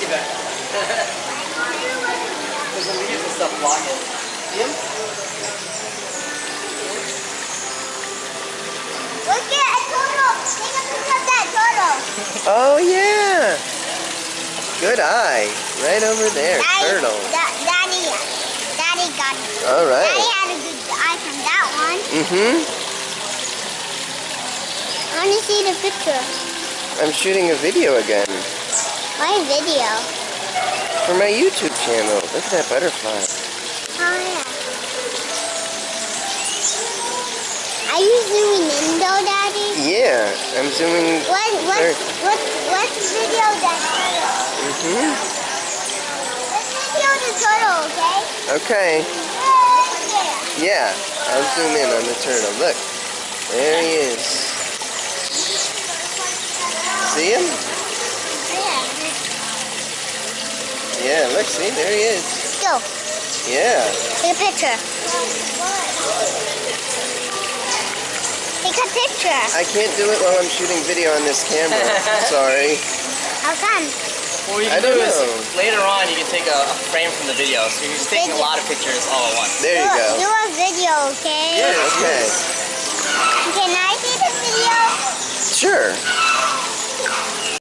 you back. There's the leaves and stuff blocking. See them? Look at a turtle. Take a picture of that turtle. Oh yeah. Good eye. Right over there. Turtle. Daddy got it. All right. Daddy had a good eye from that one. I want to see the picture. I'm shooting a video again. My video. For my YouTube channel. Look at that butterfly. Oh yeah. Are you zooming in though, Daddy? Yeah, I'm zooming. What's video that turtle? Let's video the turtle, okay? Okay. Yeah, I'll zoom in on the turtle. Look, there he is. See him? Yeah, look, see, there he is. Go. Yeah. Take a picture. Take a picture. I can't do it while I'm shooting video on this camera. Sorry. How come? What you can do is later on you can take a frame from the video. So you're just taking a lot of pictures all at once. There you go. Do a video, okay? Yeah, okay. Can I see the video? Sure.